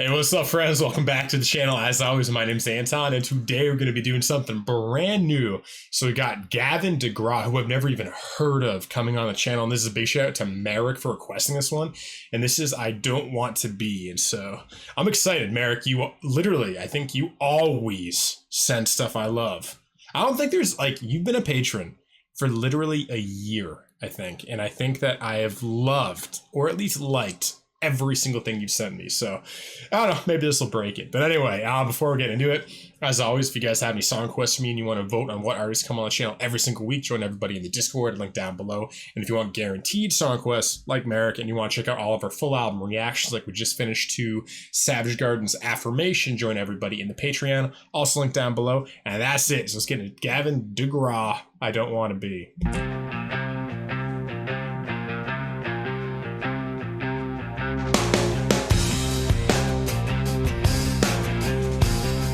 Hey, what's up, friends? Welcome back to the channel. As always, my name's Anton, and today we're going to be doing something brand new. So we got Gavin DeGraw, who I've never even heard of, coming on the channel. And this is a big shout out to Merrick for requesting this one. And this is I Don't Want to Be. And so I'm excited, Merrick. You literally, I think you always send stuff I love. I don't think there's, like, you've been a patron for literally a year, I think. And I think that I have loved, or at least liked, every single thing you've sent me. So I don't know, maybe this will break it. But anyway, before we get into it, as always, if you guys have any song requests for me and you want to vote on what artists come on the channel every single week, join everybody in the Discord, link down below. And if you want guaranteed song requests like Merrick, and you want to check out all of our full album reactions like we just finished to Savage Garden's Affirmation, join everybody in the Patreon, also link down below. And that's it. So let's get into Gavin DeGraw, I Don't Want to Be.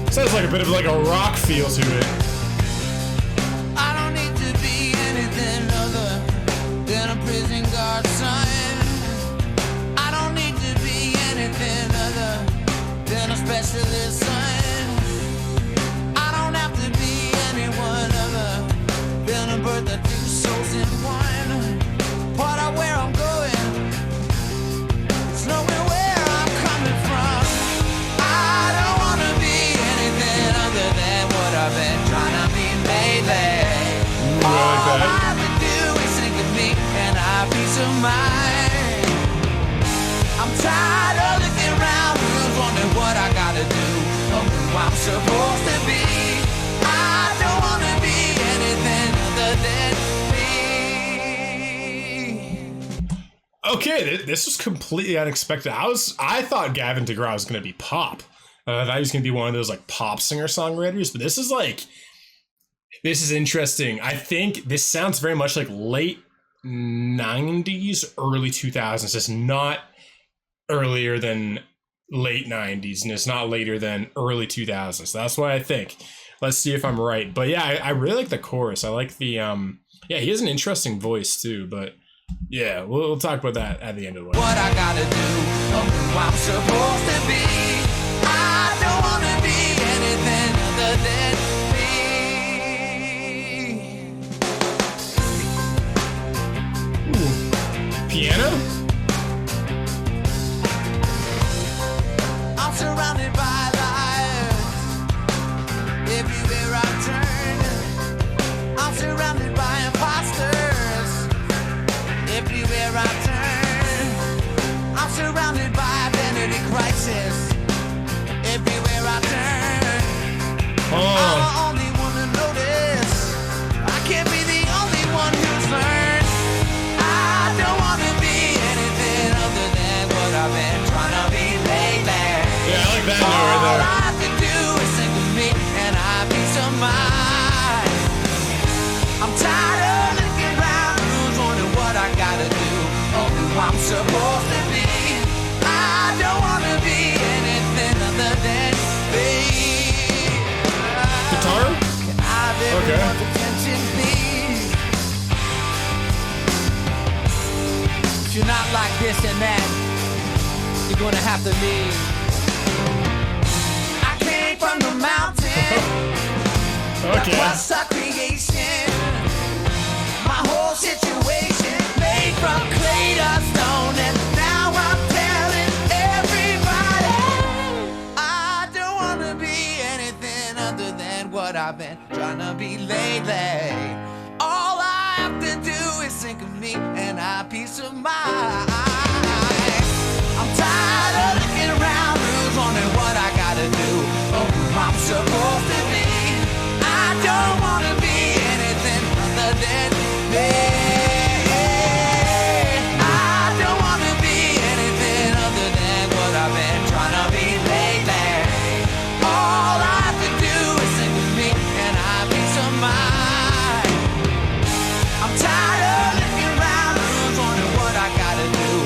Sounds like a bit of like a rock feel to it. I don't need to be anything other than a prison guard, son. I don't need to be anything other than a specialist, son. I don't have to be anyone other than a bird that two souls in one. Part of where I'm going, it's knowing where I'm coming from. I don't want to be anything other than what I've been trying to be lately. All I have to do is think of me and I have peace of mind. I'm tired of looking around, who's wondering what I gotta do, or who I'm supposed to be. I don't want to be anything other than me. Okay, this was completely unexpected. I thought Gavin DeGraw was going to be pop. I thought he was going to be one of those like pop singer-songwriters, but this is interesting. I think this sounds very much like late 90s, early 2000s. It's not earlier than late 90s, and it's not later than early 2000s. So that's what I think. Let's see if I'm right. But yeah, I really like the chorus. I like the, yeah, he has an interesting voice too, but yeah, we'll talk about that at the end of the way. What I gotta do, or who I'm supposed to be. I don't wanna be anything other than me. Ooh. Piano? I'm surrounded by liars. Everywhere I turn, I'm surrounded by imposters. Everywhere I turn, I'm surrounded by identity crisis. Everywhere I turn, I'm the only one to notice. I can't be the only one who's learned. I don't want to be anything other than what I've been trying to be lately. Yeah, I like that note right All there. I have to do is think of me and I have peace of mind. I'm tired of looking around, who's wondering what I gotta do, or who I'm supposed to be. I don't want to be anything other than me. Guitar? Can I have everyone's attention, please? If you're not like this and that, you're gonna have to leave. I came from the mountain. That was our creation. My whole situation made from clay to stone, and now I'm telling everybody I don't want to be anything other than what I've been trying to be lately. All I have to do is think of me and I have peace of mind. I'm tired of looking around, who's wondering what I gotta do, or who I'm supposed to be. I don't want to be anything other than me. I don't want to be anything other than what I've been trying to be lately. All I have to do is think of me and I have peace of mind. I'm tired of looking around, who's wondering what I gotta do,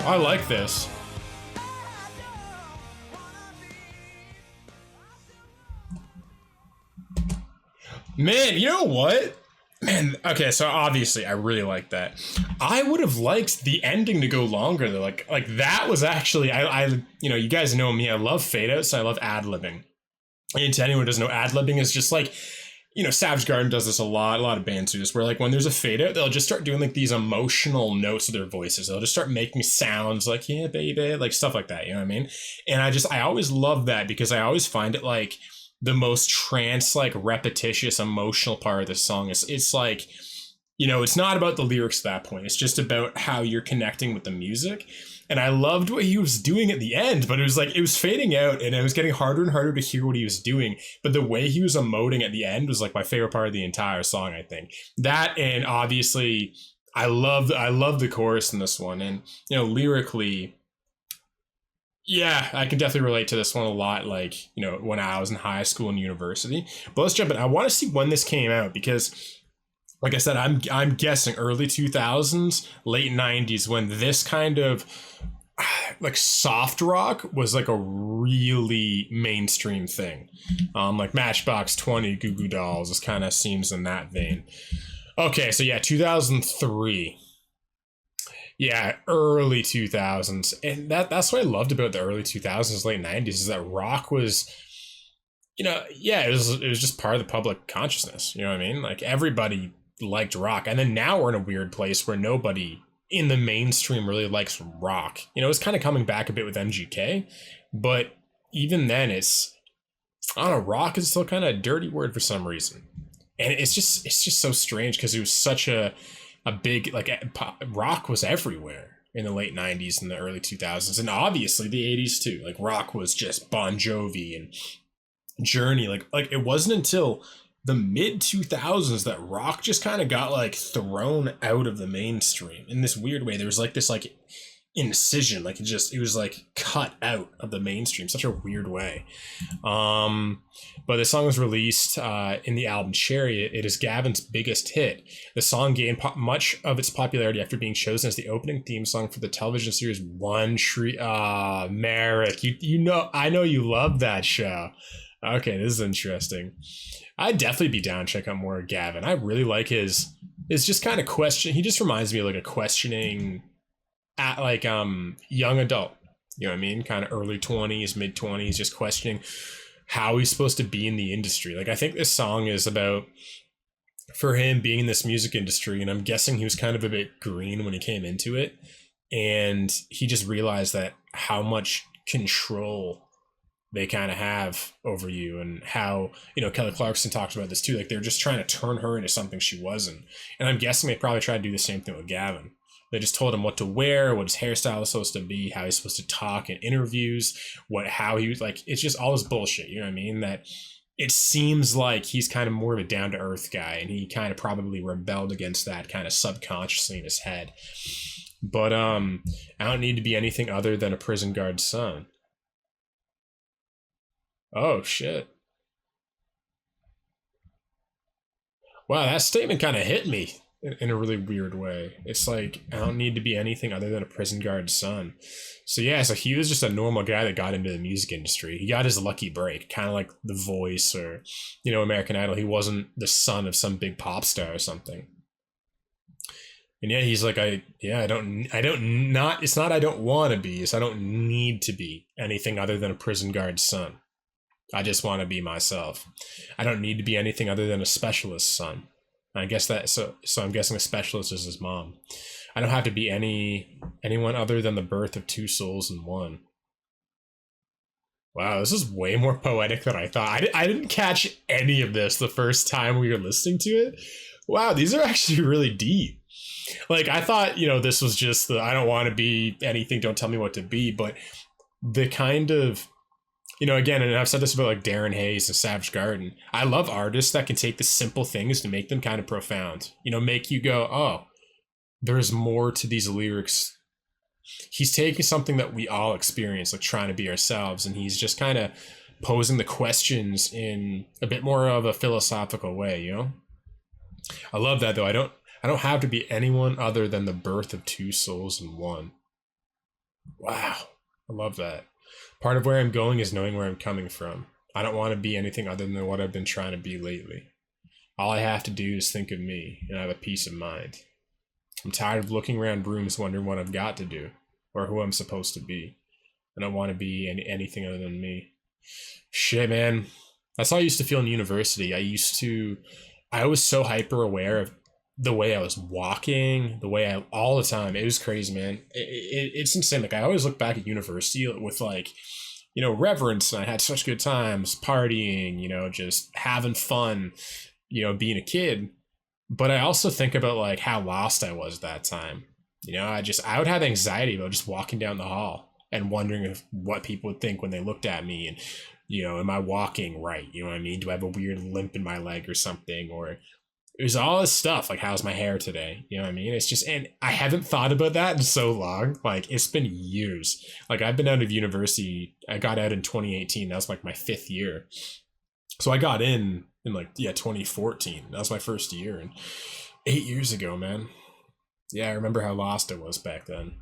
I like this. Man, you know what? Man, okay, so obviously I really like that. I would have liked the ending to go longer though. Like that was actually I you know, you guys know me, I love fade outs, I love ad-libbing. And to anyone who doesn't know, ad-libbing is just like, you know, Savage Garden does this a lot of bands do this, where like when there's a fade out, they'll just start doing like these emotional notes of their voices. They'll just start making sounds like, yeah, baby, like stuff like that, you know what I mean? And I always love that because I always find it like the most trance, like repetitious, emotional part of the song. It's like, you know, it's not about the lyrics at that point. It's just about how you're connecting with the music. And I loved what he was doing at the end, but it was like, it was fading out and it was getting harder and harder to hear what he was doing. But the way he was emoting at the end was like my favorite part of the entire song, I think. That, and obviously I love the chorus in this one. And, you know, lyrically, yeah, I can definitely relate to this one a lot, like, you know, when I was in high school and university. But let's jump in. I want to see when this came out because, like I said, I'm guessing early 2000s, late 90s, when this kind of like soft rock was like a really mainstream thing. Like Matchbox 20, Goo Goo Dolls, this kind of seems in that vein. Okay, so yeah, 2003. Yeah, early 2000s. And that's what I loved about the early 2000s, late 90s, is that rock was, you know, yeah, it was just part of the public consciousness. You know what I mean? Like everybody liked rock. And then now we're in a weird place where nobody in the mainstream really likes rock. You know, it's kind of coming back a bit with MGK, but even then it's, I don't know, rock is still kind of a dirty word for some reason. And it's just so strange because it was such a big, like, rock was everywhere in the late 90s and the early 2000s, and obviously the 80s too. Like rock was just Bon Jovi and Journey. Like it wasn't until the mid 2000s that rock just kind of got like thrown out of the mainstream in this weird way. There was like this like incision, like it was like cut out of the mainstream, such a weird way. But the song was released in the album Chariot. It is Gavin's biggest hit. The song gained much of its popularity after being chosen as the opening theme song for the television series One Tree. Merrick, you know, I know you love that show. Okay, this is interesting. I'd definitely be down to check out more of Gavin. I really like his just kind of question. He just reminds me of like a questioning at like young adult, you know what I mean, kind of early 20s, mid 20s, just questioning how he's supposed to be in the industry. Like I think this song is about, for him, being in this music industry, and I'm guessing he was kind of a bit green when he came into it, and he just realized that how much control they kind of have over you, and how, you know, Kelly Clarkson talks about this too, like they're just trying to turn her into something she wasn't. And I'm guessing they probably tried to do the same thing with Gavin. They just told him what to wear, what his hairstyle was supposed to be, how he's supposed to talk in interviews, how he was like, it's just all this bullshit, you know what I mean? That it seems like he's kind of more of a down to earth guy, and he kind of probably rebelled against that kind of subconsciously in his head. But I don't need to be anything other than a prison guard's son. Oh shit. Wow, that statement kind of hit me in a really weird way. It's like, I don't need to be anything other than a prison guard's son. So yeah, so he was just a normal guy that got into the music industry. He got his lucky break, kind of like The Voice or, you know, American Idol. He wasn't the son of some big pop star or something. And yeah, he's like, it's not I don't want to be, it's I don't need to be anything other than a prison guard's son. I just want to be myself. I don't need to be anything other than a specialist's son. I guess that, so I'm guessing a specialist is his mom. I don't have to be anyone other than the birth of two souls in one. Wow, this is way more poetic than I thought. I didn't catch any of this the first time we were listening to it. Wow, these are actually really deep. Like, I thought, you know, this was just the, I don't want to be anything, don't tell me what to be, but the kind of, you know, again, and I've said this about like Darren Hayes and Savage Garden, I love artists that can take the simple things to make them kind of profound. You know, make you go, oh, there's more to these lyrics. He's taking something that we all experience, like trying to be ourselves, and he's just kind of posing the questions in a bit more of a philosophical way, you know? I love that, though. I don't have to be anyone other than the birth of two souls in one. Wow. I love that. Part of where I'm going is knowing where I'm coming from. I don't want to be anything other than what I've been trying to be lately. All I have to do is think of me, and I have a peace of mind. I'm tired of looking around rooms wondering what I've got to do, or who I'm supposed to be. I don't want to be anything other than me. Shit, man. That's how I used to feel in university. I was so hyper aware of the way I was walking, all the time. It was crazy, man. It's insane. Like, I always look back at university with, like, reverence, and I had such good times partying, just having fun, being a kid. But I also think about, like, how lost I was that time. I would have anxiety about just walking down the hall and wondering what people would think when they looked at me, and am I walking right? You know what I mean? Do I have a weird limp in my leg or something? Or there's all this stuff, like, how's my hair today? You know what I mean? It's just, and I haven't thought about that in so long. Like, it's been years. Like, I've been out of university. I got out in 2018. That was like my 5th year. So I got in 2014. That was my first year, and 8 years ago, man. Yeah, I remember how lost I was back then.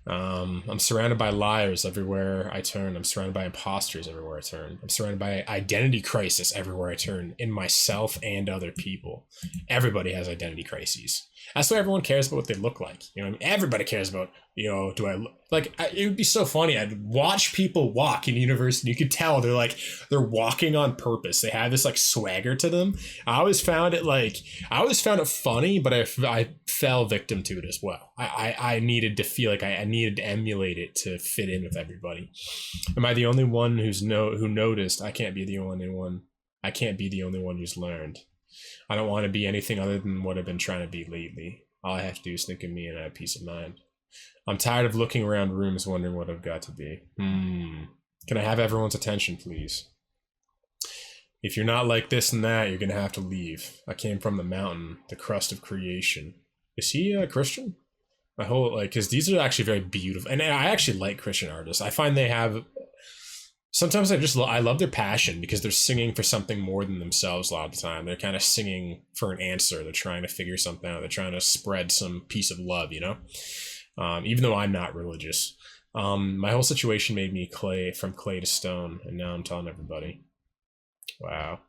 I'm surrounded by liars everywhere I turn. I'm surrounded by imposters everywhere I turn. I'm surrounded by identity crisis everywhere I turn, in myself and other people. Everybody has identity crises. That's why everyone cares about what they look like. I mean? Everybody cares about, do I look like, it would be so funny. I'd watch people walk in university. You could tell they're walking on purpose. They have this, like, swagger to them. I always found it funny, but I fell victim to it as well. I needed to feel like I needed to emulate it to fit in with everybody. Am I the only one who noticed? I can't be the only one. I can't be the only one who's learned. I don't want to be anything other than what I've been trying to be lately. All I have to do is think of me, and I have peace of mind. I'm tired of looking around rooms wondering what I've got to be. Can I have everyone's attention, please? If you're not like this and that, you're going to have to leave. I came from the mountain, the crust of creation. Is he a Christian? Because these are actually very beautiful. And I actually like Christian artists. I find they have... Sometimes I love their passion, because they're singing for something more than themselves a lot of the time. They're kind of singing for an answer. They're trying to figure something out. They're trying to spread some piece of love, even though I'm not religious. My whole situation made me from clay to stone, and now I'm telling everybody. Wow.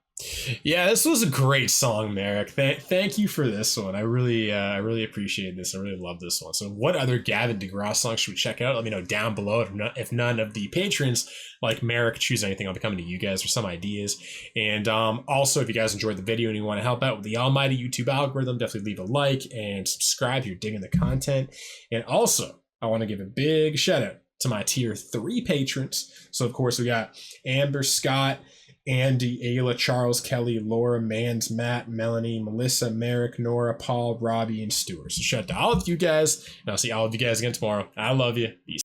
Yeah, this was a great song, Merrick. Thank you for this one. I really appreciate this. I really love this one. So what other Gavin DeGraw songs should we check out? Let me know down below. If none of the patrons like Merrick choose anything, I'll be coming to you guys for some ideas. And also, if you guys enjoyed the video and you want to help out with the almighty YouTube algorithm, definitely leave a like and subscribe if you're digging the content. And also, I want to give a big shout out to my tier 3 patrons. So of course, we got Amber, Scott, Andy, Ayla, Charles, Kelly, Laura, Mans, Matt, Melanie, Melissa, Merrick, Nora, Paul, Robbie, and Stuart. So shout out to all of you guys, and I'll see all of you guys again tomorrow. I love you. Peace.